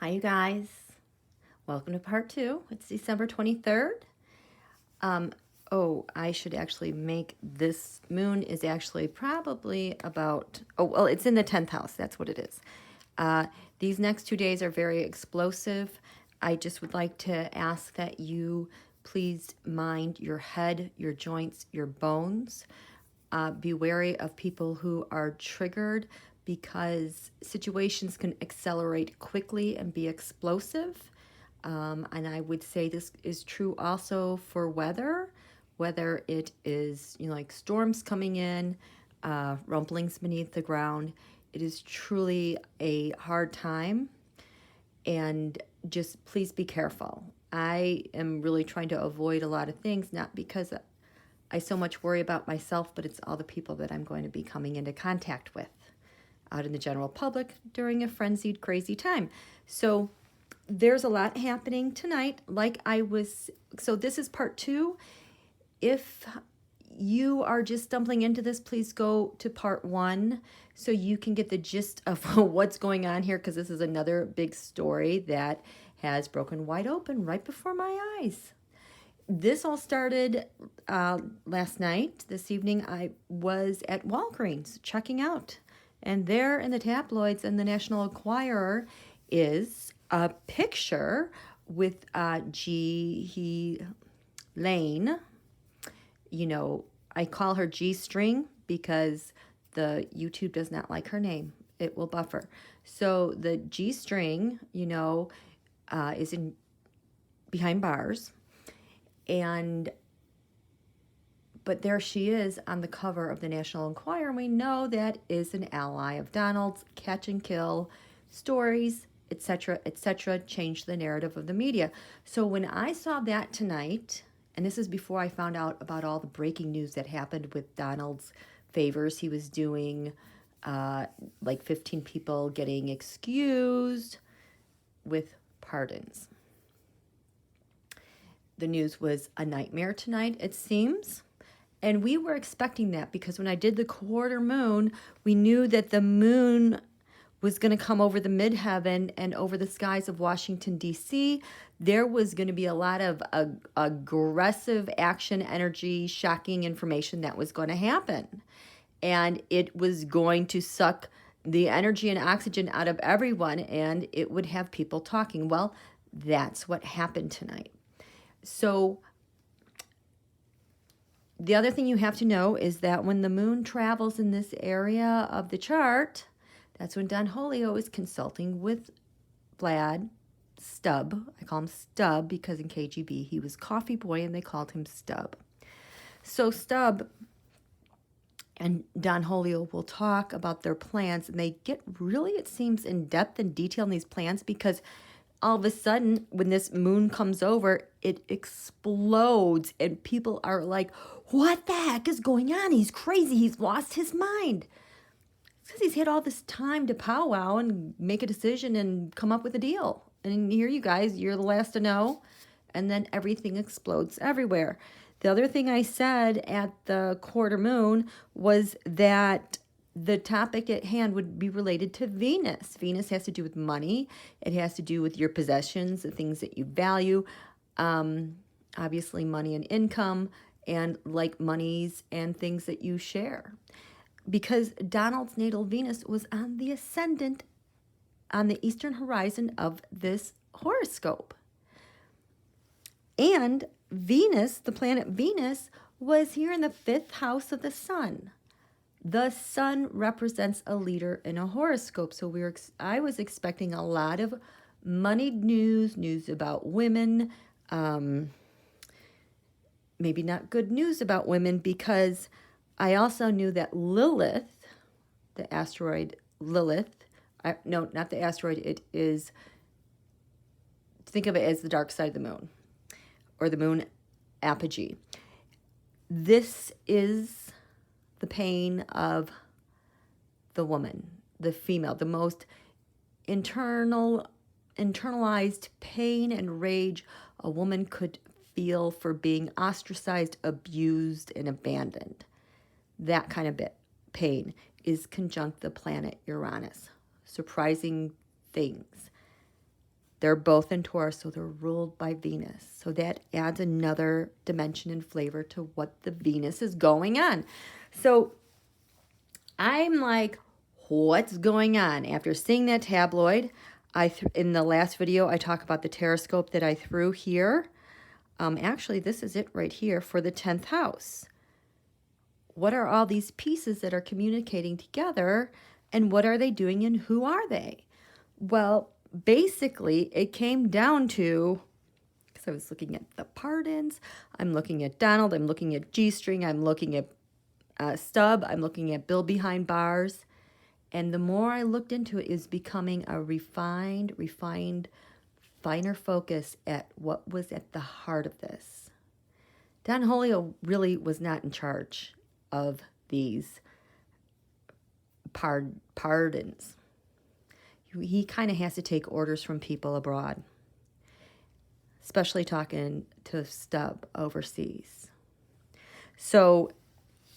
Hi, you guys. Welcome to part 2. It's December 23rd. I should actually make this moon is actually probably about, it's in the 10th house. That's what it is. These next 2 days are very explosive. I just would like to ask that you please mind your head, your joints, your bones. Be wary of people who are triggered because situations can accelerate quickly and be explosive. And I would say this is true also for weather, whether it is, like storms coming in, rumblings beneath the ground. It is truly a hard time, and just please be careful. I am really trying to avoid a lot of things, not because I so much worry about myself, but it's all the people that I'm going to be coming into contact with out in the general public during a frenzied, crazy time. So there's a lot happening tonight. So this is part 2. If you are just stumbling into this, please go to part 1 so you can get the gist of what's going on here, because this is another big story that has broken wide open right before my eyes. This all started last night. This evening, I was at Walgreens checking out. And there in the tabloids and the National Enquirer is a picture with G. Lane. I call her G-string because the YouTube does not like her name. It will buffer. So the G-string, is in behind bars. But there she is on the cover of the National Enquirer, and we know that is an ally of Donald's catch and kill stories, etc., etc., change the narrative of the media. So when I saw that tonight, and this is before I found out about all the breaking news that happened with Donald's favors he was doing, like 15 people getting excused with pardons. The news was a nightmare tonight, it seems. And we were expecting that because when I did the quarter moon, we knew that the moon was going to come over the midheaven and over the skies of Washington, D.C. There was going to be a lot of aggressive action, energy, shocking information that was going to happen. And it was going to suck the energy and oxygen out of everyone, and it would have people talking. Well, that's what happened tonight. So the other thing you have to know is that when the moon travels in this area of the chart, that's when Don Julio is consulting with Vlad Stubb. I call him Stubb because in KGB he was Coffee Boy and they called him Stubb. So Stubb and Don Julio will talk about their plans, and they get really, it seems, in depth and detail in these plans because all of a sudden, when this moon comes over, it explodes, and people are like, what the heck is going on? He's crazy. He's lost his mind. It's because he's had all this time to powwow and make a decision and come up with a deal. And here you guys, you're the last to know, and then everything explodes everywhere. The other thing I said at the quarter moon was that the topic at hand would be related to Venus. Venus has to do with money. It has to do with your possessions, the things that you value. Obviously, money and income, and like monies and things that you share. Because Donald's natal Venus was on the ascendant on the eastern horizon of this horoscope. And Venus, the planet Venus, was here in the 5th house of the sun. The sun represents a leader in a horoscope. So I was expecting a lot of moneyed news about women, maybe not good news about women, because I also knew that Lilith, the asteroid Lilith, no, not the asteroid, it is, think of it as the dark side of the moon, or the moon apogee. This is the pain of the woman, the female, the most internalized pain and rage a woman could feel for being ostracized, abused, and abandoned. That kind of pain is conjunct the planet Uranus. Surprising things. They're both in Taurus, so they're ruled by Venus. So that adds another dimension and flavor to what the Venus is going on. So I'm like, what's going on? After seeing that tabloid, in the last video, I talk about the Taroscope that I threw here. Actually, this is it right here for the 10th house. What are all these pieces that are communicating together, and what are they doing, and who are they? Well, basically, it came down to, because I was looking at the pardons, I'm looking at Donald, I'm looking at G-string, I'm looking at Stub, I'm looking at Bill behind bars, and the more I looked into it, is becoming a refined, finer focus at what was at the heart of this. Don Julio really was not in charge of these pardons. He kind of has to take orders from people abroad, especially talking to Stub overseas. So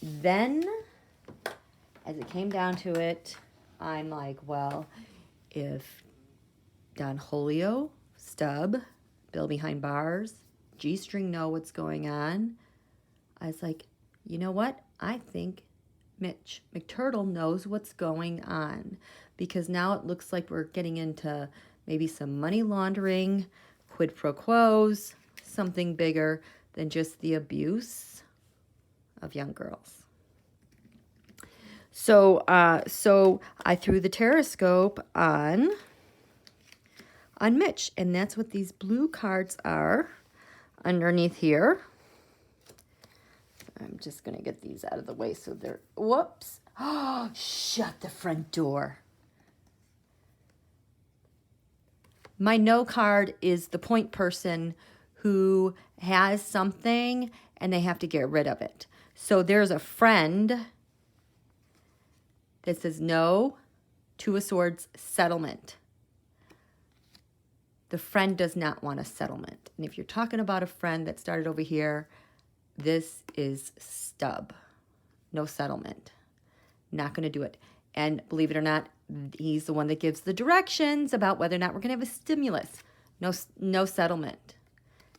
then, as it came down to it, I'm like, well, if Don Julio, Stub, Bill behind bars, G-string know what's going on, I was like, you know what? I think McTurtle knows what's going on, because now it looks like we're getting into maybe some money laundering, quid pro quos, something bigger than just the abuse of young girls. So I threw the Taroscope on Mitch, and that's what these blue cards are underneath here. I'm just going to get these out of the way so they're, whoops. Oh, shut the front door. My no card is the point person who has something and they have to get rid of it. So there's a friend that says no, Two of Swords, settlement. The friend does not want a settlement. And if you're talking about a friend that started over here, this is Stub. No settlement. Not going to do it. And believe it or not, he's the one that gives the directions about whether or not we're going to have a stimulus. No settlement.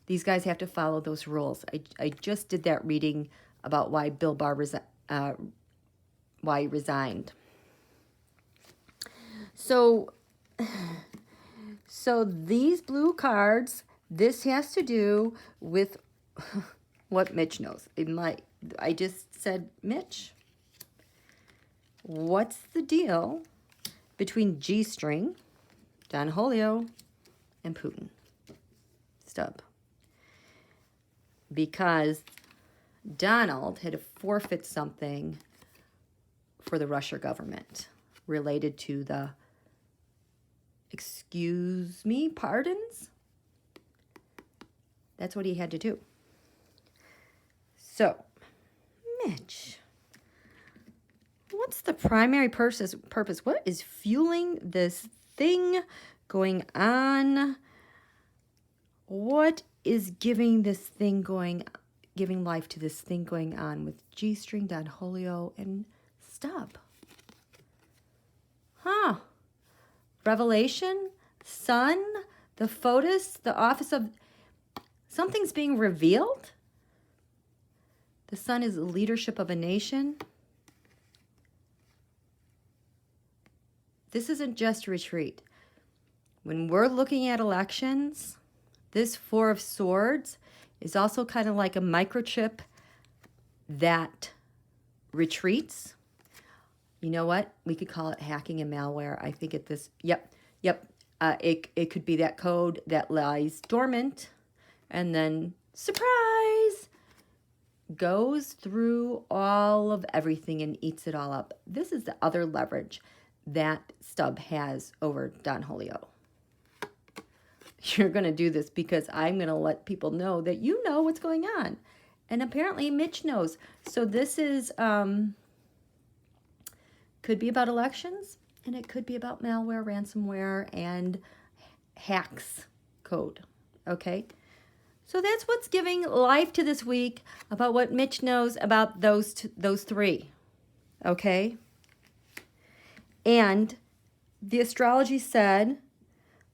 These guys have to follow those rules. I just did that reading about why Bill Barr why he resigned. So these blue cards, this has to do with what Mitch knows. I just said, Mitch, what's the deal between G-string, Don Julio, and Putin? Stub. Because Donald had to forfeit something for the Russia government related to the, excuse me, pardons? That's what he had to do. So, Mitch, what's the primary purpose? What is fueling this thing going on? What is giving life to this thing going on with G-string, Don Julio, and Stub? Huh. Revelation, Sun, the FOTUS, the office of... Something's being revealed? The Sun is the leadership of a nation. This isn't just a retreat. When we're looking at elections, this Four of Swords is also kind of like a microchip that retreats. You know what? We could call it hacking and malware. I think it this, yep. It could be that code that lies dormant and then, surprise, goes through all of everything and eats it all up. This is the other leverage that Stub has over Don Julio. You're going to do this because I'm going to let people know that you know what's going on. And apparently Mitch knows. So this is, could be about elections, and it could be about malware, ransomware, and hacks code. Okay? So that's what's giving life to this week about what Mitch knows about those three. Okay? And the astrology said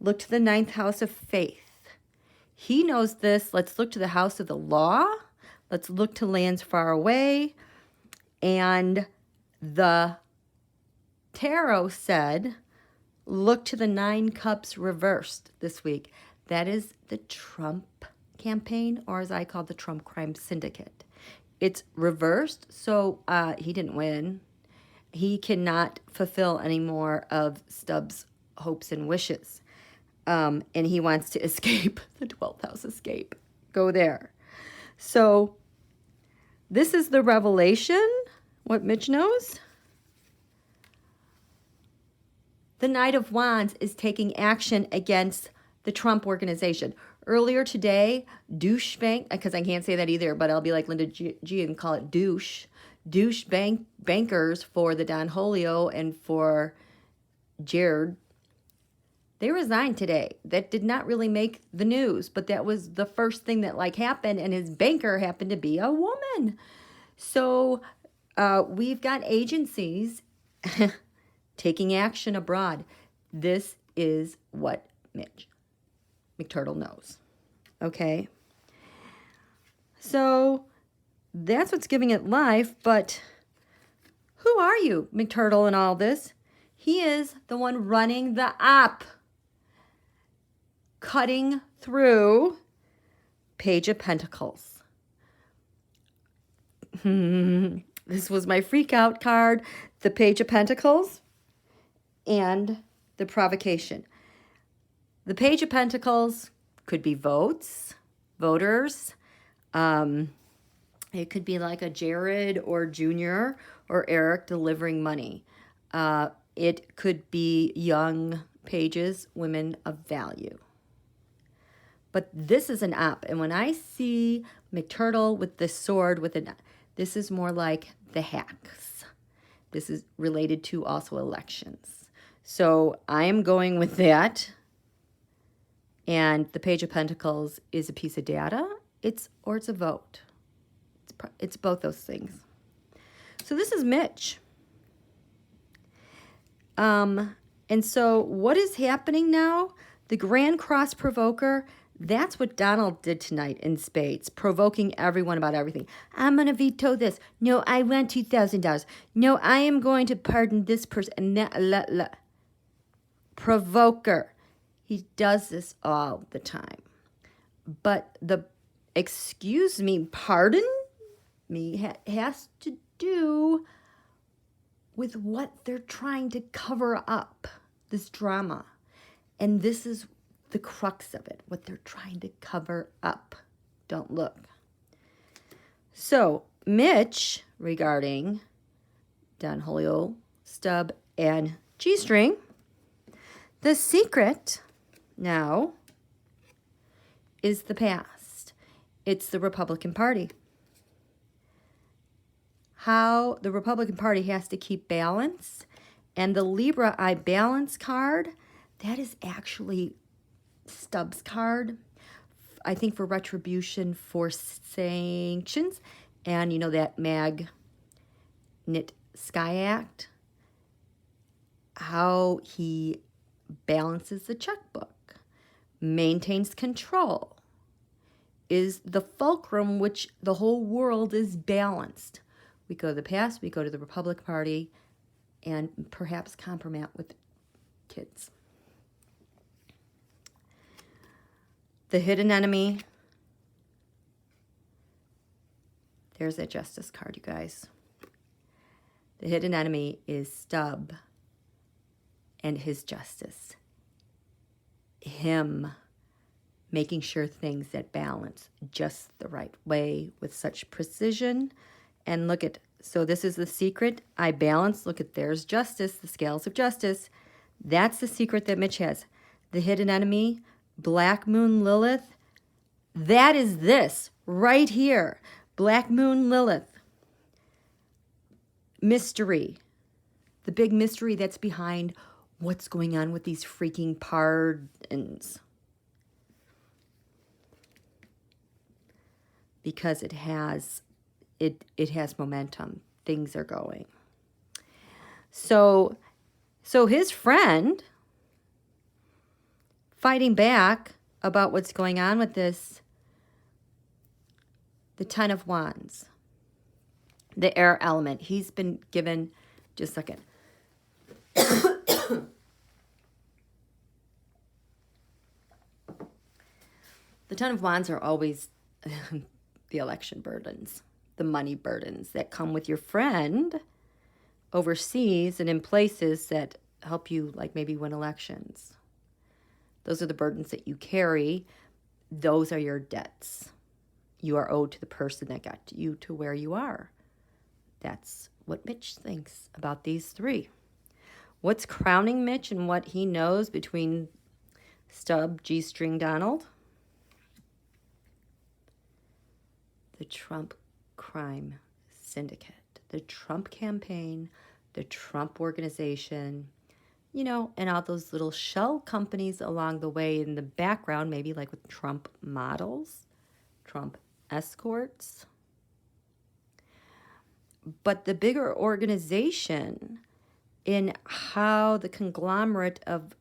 Look to the ninth house of faith. He knows this. Let's look to the house of the law. Let's look to lands far away. And the tarot said, look to the 9 cups reversed this week. That is the Trump campaign, or as I call the Trump crime syndicate. It's reversed, so he didn't win. He cannot fulfill any more of Stubbs' hopes and wishes. And he wants to escape, the 12th house escape. Go there. So this is the revelation, what Mitch knows. The Knight of Wands is taking action against the Trump organization. Earlier today, douchebag, because I can't say that either, but I'll be like Linda G and call it douche bankers for the Don Julio and for Jared. They resigned today. That did not really make the news, but that was the first thing that like happened, and his banker happened to be a woman. So we've got agencies taking action abroad. This is what McTurtle knows. Okay? So that's what's giving it life, but who are you, McTurtle, in all this? He is the one running the op, cutting through Page of Pentacles. This was my freak out card, the Page of Pentacles and the provocation. The Page of Pentacles could be voters. It could be like a Jared or Junior or Eric delivering money. It could be young pages, women of value. But this is an op. And when I see McTurtle with the sword, this is more like the hacks. This is related to also elections. So I am going with that. And the Page of Pentacles is a piece of data. It's a vote. It's both those things. So this is Mitch. And so what is happening now? The Grand Cross Provoker, that's what Donald did tonight in spades, provoking everyone about everything. I'm going to veto this. No, I want $2,000. No, I am going to pardon this person. And that, Provoker. He does this all the time. But the, excuse me, pardon me, has to do with what they're trying to cover up, this drama. And this is the crux of it, what they're trying to cover up. Don't look. So, Mitch, regarding Don Julio, Stub, and G-string, the secret now is the past. It's the Republican Party. How the Republican Party has to keep balance. And the Libra I balance card, that is actually Stubbs' card, I think, for retribution for sanctions. And you know that Magnet Sky Act, how he balances the checkbook, maintains control, is the fulcrum which the whole world is balanced. We go to the past, we go to the Republican Party, and perhaps compromise with kids. The hidden enemy. There's that justice card, you guys. The hidden enemy is Stub and his justice. Him making sure things that balance just the right way with such precision. And look at, so this is the secret. I balance. Look at, there's justice, the scales of justice. That's the secret that Mitch has. The hidden enemy, Black Moon Lilith. That is this right here. Black Moon Lilith. Mystery. The big mystery that's behind what's going on with these freaking pardons. Because it has momentum. Things are going. So his friend fighting back about what's going on with this, the Ten of Wands, the air element. He's been given, just a second. The Ten of Wands are always the election burdens, the money burdens that come with your friend overseas and in places that help you, like maybe win elections. Those are the burdens that you carry. Those are your debts you are owed to the person that got you to where you are. That's what Mitch thinks about these three. What's crowning Mitch and what he knows between Stub, G-string, Donald? The Trump crime syndicate, the Trump campaign, the Trump organization, you know, and all those little shell companies along the way in the background, maybe like with Trump models, Trump escorts. But the bigger organization in how the conglomerate of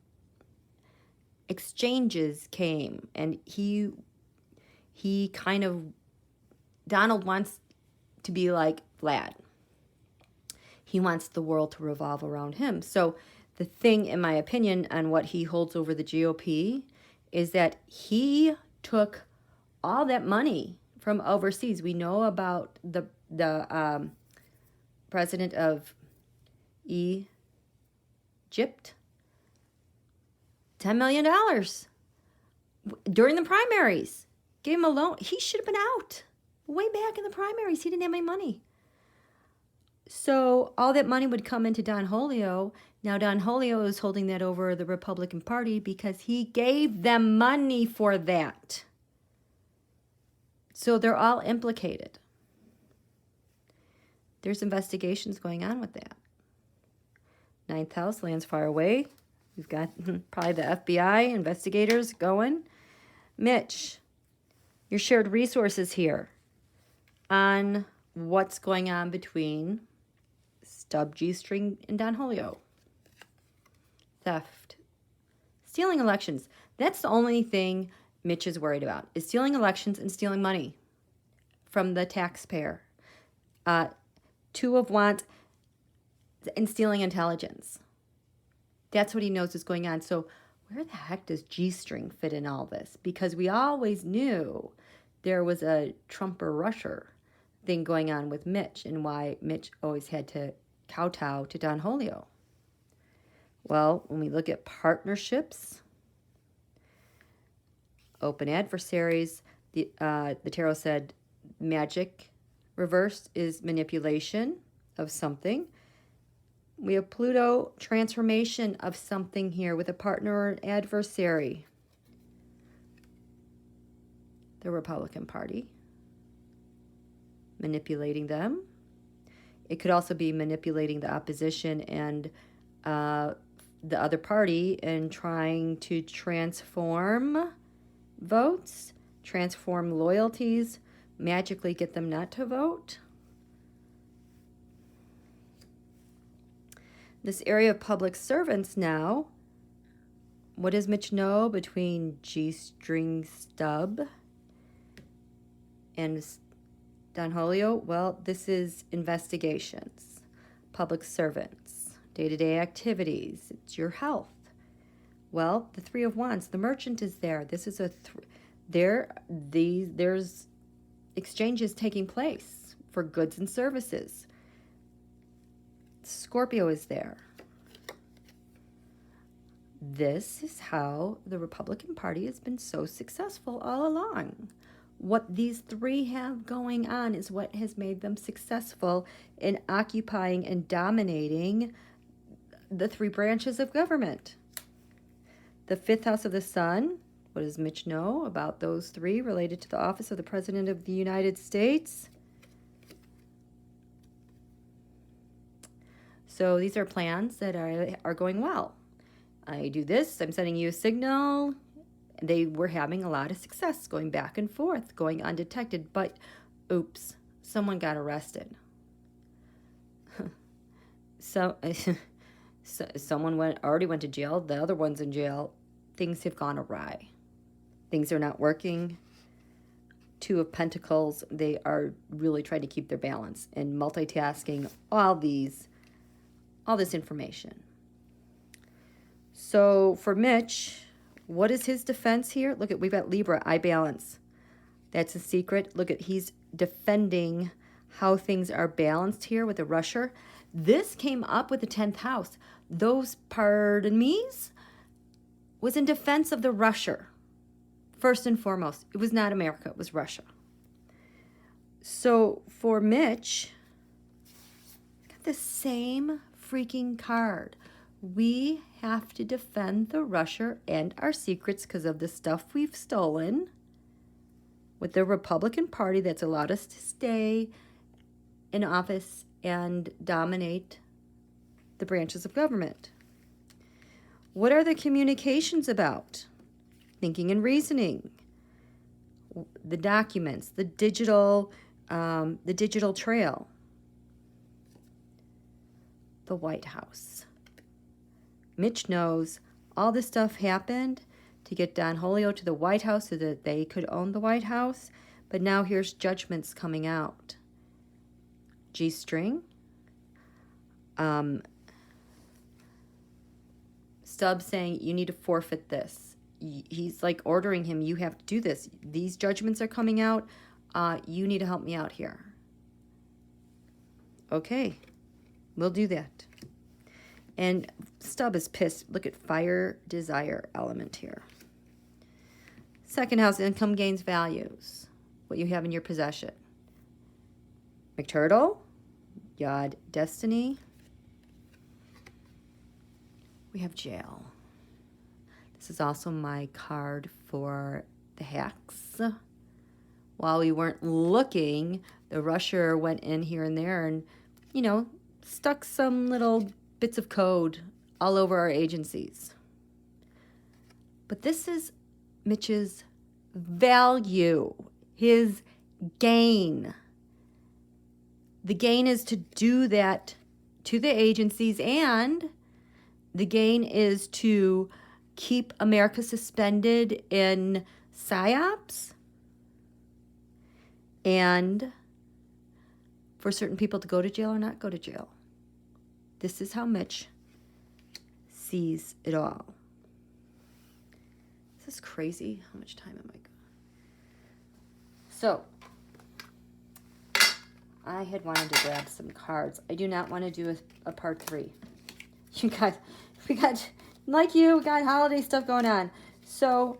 exchanges came, and he kind of, Donald wants to be like Vlad. He wants the world to revolve around him. So the thing, in my opinion, on what he holds over the GOP is that he took all that money from overseas. We know about the president of Egypt, $10 million during the primaries. Gave him a loan. He should have been out way back in the primaries. He didn't have any money. So all that money would come into Don Julio. Now Don Julio is holding that over the Republican Party because he gave them money for that. So they're all implicated. There's investigations going on with that. Ninth house lands far away. We've got probably the FBI investigators going. Mitch, your shared resources here on what's going on between Stub, G-string, and Don Julio. Theft. Stealing elections. That's the only thing Mitch is worried about, is stealing elections and stealing money from the taxpayer. Two of Wands and stealing intelligence. That's what he knows is going on. So where the heck does G-string fit in all this? Because we always knew there was a Trumper-Rusher thing going on with Mitch and why Mitch always had to kowtow to Don Julio. Well, when we look at partnerships, open adversaries, the tarot said magic reversed is manipulation of something. We have Pluto, transformation of something here with a partner or an adversary. The Republican Party. Manipulating them. It could also be manipulating the opposition and the other party and trying to transform votes, transform loyalties, magically get them not to vote. This area of public servants now, what does Mitch know between G-string Stub and Don Julio? Well, this is investigations, public servants, day-to-day activities. It's your health. Well, the Three of Wands, the merchant is there. This is there's exchanges taking place for goods and services. Scorpio is there. This is how the Republican Party has been so successful all along. What these three have going on is what has made them successful in occupying and dominating the three branches of government. The fifth house of the sun, what does Mitch know about those three related to the office of the President of the United States? So these are plans that are going well. I do this, I'm sending you a signal. They were having a lot of success going back and forth, going undetected, but oops, someone got arrested. Someone already went to jail, the other one's in jail things have gone awry. Things are not working. Two of Pentacles, they are really trying to keep their balance and multitasking all this information. So for Mitch, what is his defense here? Look at, we've got Libra, I balance. That's a secret. Look at, he's defending how things are balanced here with the rusher. This came up with the 10th house. Those, pardon me's, was in defense of the rusher. First and foremost, it was not America, it was Russia. So for Mitch, got the same freaking card. We have to defend the rusher and our secrets because of the stuff we've stolen with the Republican Party that's allowed us to stay in office and dominate the branches of government. What are the communications about? Thinking and reasoning, the documents, the digital trail, the White House. Mitch knows all this stuff happened to get Don Julio to the White House so that they could own the White House, but now here's judgments coming out. G-string. Stubbs saying, you need to forfeit this. He's like ordering him, you have to do this. These judgments are coming out. You need to help me out here. Okay, we'll do that. And Stubb is pissed. Look at fire, desire element here. Second house, income, gains, values. What you have in your possession. McTurtle, Yod, destiny. We have jail. This is also my card for the hacks. While we weren't looking, the rusher went in here and there and, you know, stuck some little bits of code all over our agencies. But this is Mitch's value, his gain. The gain is to do that to the agencies, and the gain is to keep America suspended in psyops and for certain people to go to jail or not go to jail. This is how Mitch sees it all. This is crazy. How much time am I going? So, I had wanted to grab some cards. I do not want to do a part 3. We got, like you, we got holiday stuff going on. So,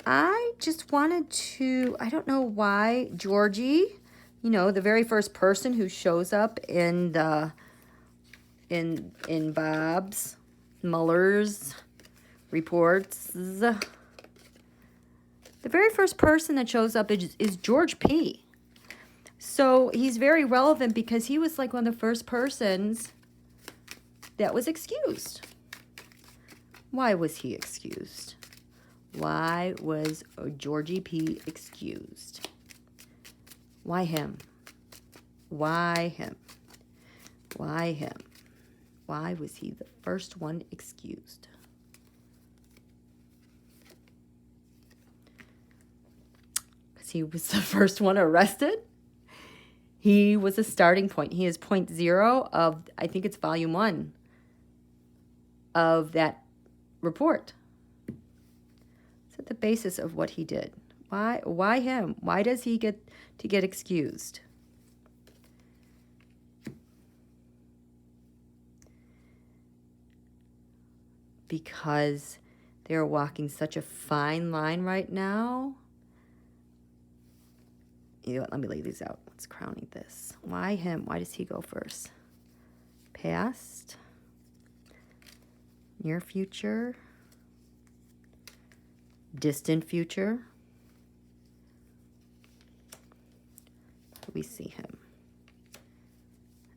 I just wanted to, I don't know why, Georgie, you know, the very first person who shows up in the, in Bob's, Mueller's reports, the very first person that shows up is George P. So he's very relevant because he was like one of the first persons that was excused. Why was he excused? Why was Georgie P excused? Why him? Why him? Why him? Why was he the first one excused? Because he was the first one arrested? He was a starting point. He is point 0 of, I think it's volume 1 of that report. It's at the basis of what he did. Why him? Why does he get to get excused? Because they're walking such a fine line right now. You know what? Let me lay these out. What's crowning this? Why him? Why does he go first? Past. Near future. Distant future. How do we see him?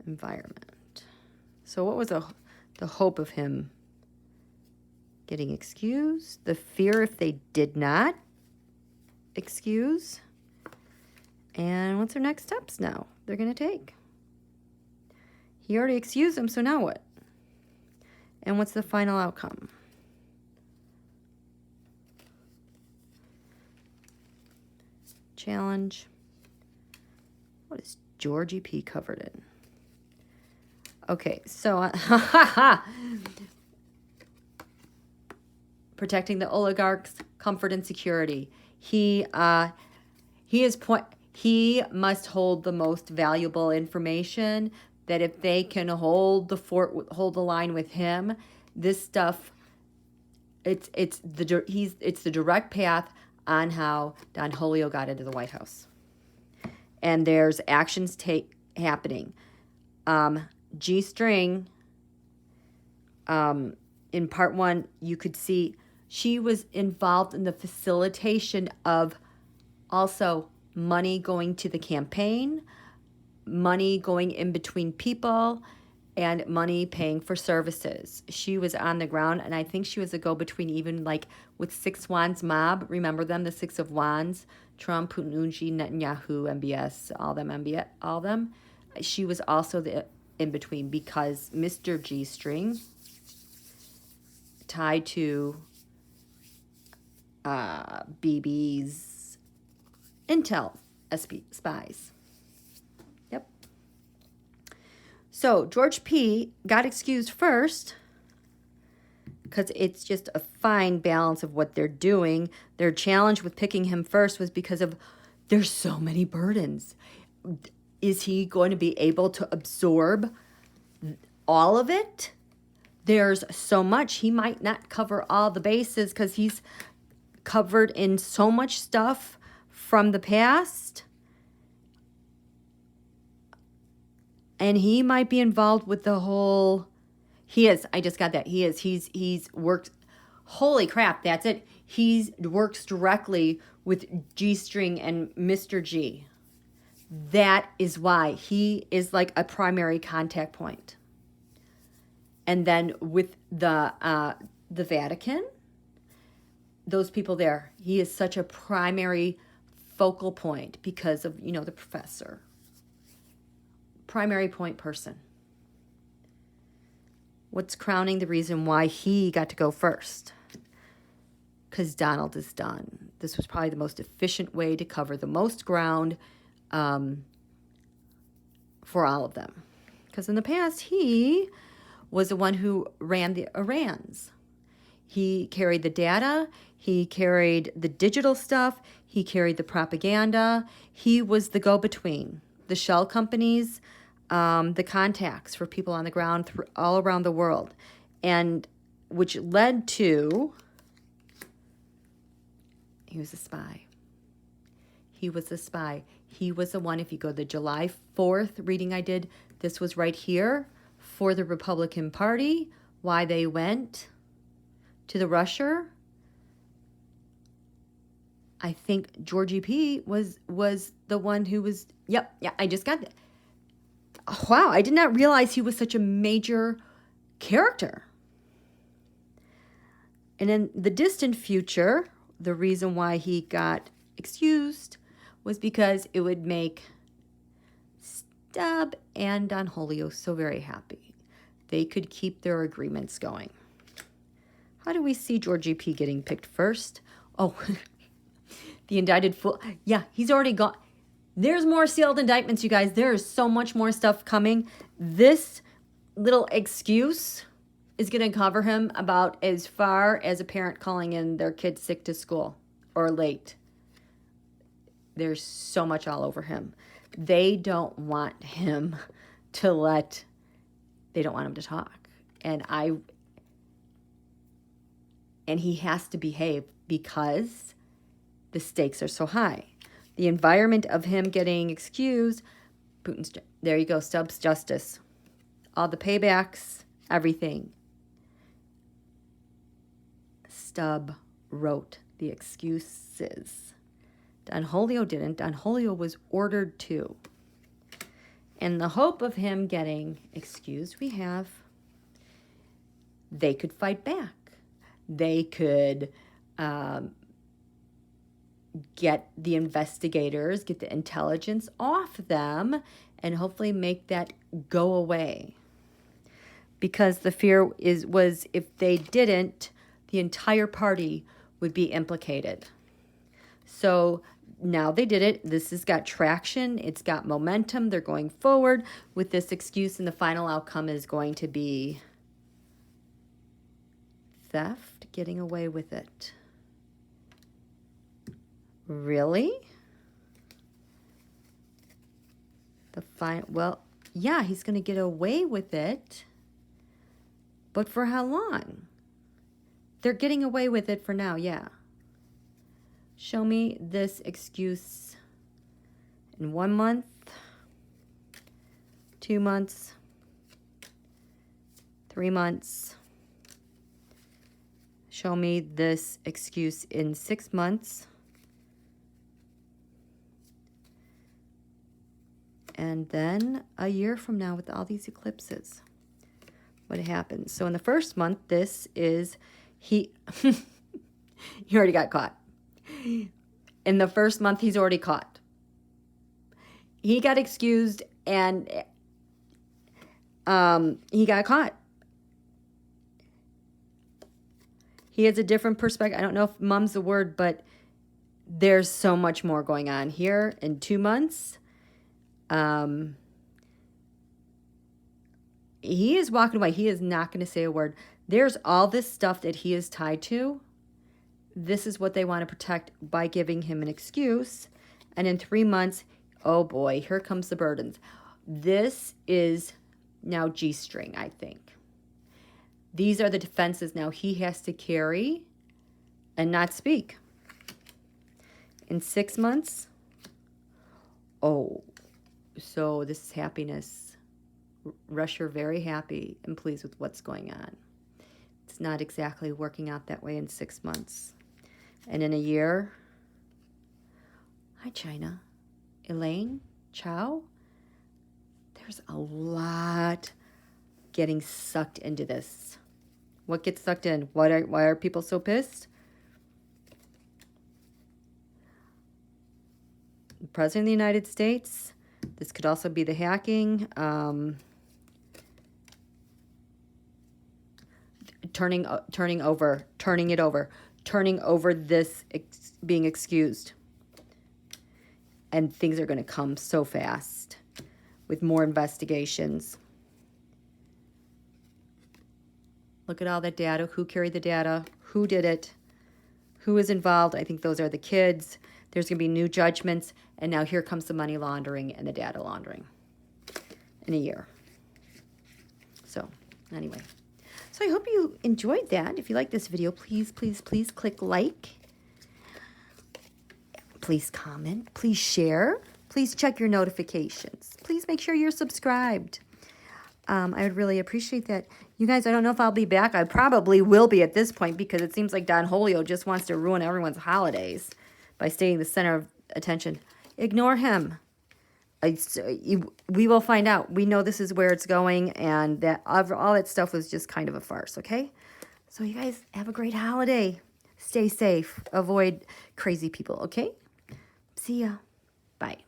Environment. So what was the hope of him getting excused? The fear if they did not excuse? And what's their next steps now they're going to take? He already excused them, so now what? And what's the final outcome? challenge. What is Georgie P covered in? Okay, so protecting the oligarchs, comfort and security. He must hold the most valuable information. That if they can hold the line with him, this stuff, it's the direct path on how Don Julio got into the White House. And there's actions happening. G string, in part 1, you could see she was involved in the facilitation of also money going to the campaign, money going in between people, and money paying for services. She was on the ground, and I think she was a go-between even like with Six Wands mob. Remember them, the Six of Wands? Trump, Putin, Netanyahu, MBS, all them. She was also the in-between because Mr. G-string tied to BB's intel spies. Yep. So George P got excused first because it's just a fine balance of what they're doing. Their challenge with picking him first was because of there's so many burdens. Is he going to be able to absorb all of it? There's so much. He might not cover all the bases because he's covered in so much stuff from the past. And he might be involved with the whole... He is. I just got that. He is. He's worked... Holy crap, that's it. He works directly with G-string and Mr. G. That is why he is like a primary contact point. And then with the Vatican, those people there, he is such a primary focal point because of, the professor. Primary point person. What's crowning the reason why he got to go first? Because Donald is done. This was probably the most efficient way to cover the most ground for all of them. Because in the past, he was the one who ran the Irans. He carried the data. He carried the digital stuff. He carried the propaganda. He was the go-between. The shell companies, the contacts for people on the ground all around the world. And which led to... He was a spy. He was a spy. He was the one, if you go to the July 4th reading I did, this was right here for the Republican Party, why they went to the Russia. I think Georgie P was the one who was, yeah, I just got that. Wow, I did not realize he was such a major character. And in the distant future, the reason why he got excused was because it would make Stubb and Don Julio so very happy. They could keep their agreements going. How do we see Georgie P getting picked first? Oh, the indicted fool. Yeah, he's already gone. There's more sealed indictments, you guys. There is so much more stuff coming. This little excuse is going to cover him about as far as a parent calling in their kid sick to school or late. There's so much all over him. They don't want him to they don't want him to talk. And he has to behave because the stakes are so high. The environment of him getting excused, there you go, Stubbs justice. All the paybacks, everything. Stubb wrote the excuses. Don Julio didn't. Don Julio was ordered to. In the hope of him getting excused, they could fight back. They could get the investigators, get the intelligence off them, and hopefully make that go away. Because the fear was if they didn't, the entire party would be implicated. So now they did it. This has got traction. It's got momentum. They're going forward with this excuse, and the final outcome is going to be theft, getting away with it. Really? Well, yeah, he's going to get away with it. But for how long? They're getting away with it for now, yeah. Show me this excuse in 1 month, 2 months, 3 months. Show me this excuse in 6 months. And then a year from now with all these eclipses. What happens? So in the first month, this is he already got caught. In the first month, he's already caught. He got excused and he got caught. He has a different perspective. I don't know if mum's the word, but there's so much more going on here in 2 months. He is walking away. He is not going to say a word. There's all this stuff that he is tied to. This is what they want to protect by giving him an excuse. And in 3 months, oh boy, here comes the burdens. This is now G-string, I think. These are the defenses now he has to carry and not speak. In 6 months, oh, so this is happiness. Rush, you're very happy and pleased with what's going on. It's not exactly working out that way in 6 months. And in a year, hi, China. Elaine, ciao. There's a lot getting sucked into this. What gets sucked in? Why are people so pissed? The President of the United States. This could also be the hacking. Turning over this being excused. And things are going to come so fast with more investigations. Look at all that data. Who carried the data? Who did it? Who is involved? I think those are the kids. There's going to be new judgments. And now here comes the money laundering and the data laundering in a year. So anyway. So I hope you enjoyed that. If you like this video, please, please, please click like. Please comment. Please share. Please check your notifications. Please make sure you're subscribed. I would really appreciate that. You guys, I don't know if I'll be back. I probably will be at this point because it seems like Don Julio just wants to ruin everyone's holidays by staying the center of attention. Ignore him. We will find out. We know this is where it's going, and that all that stuff was just kind of a farce, okay? So you guys have a great holiday. Stay safe. Avoid crazy people, okay? See ya. Bye.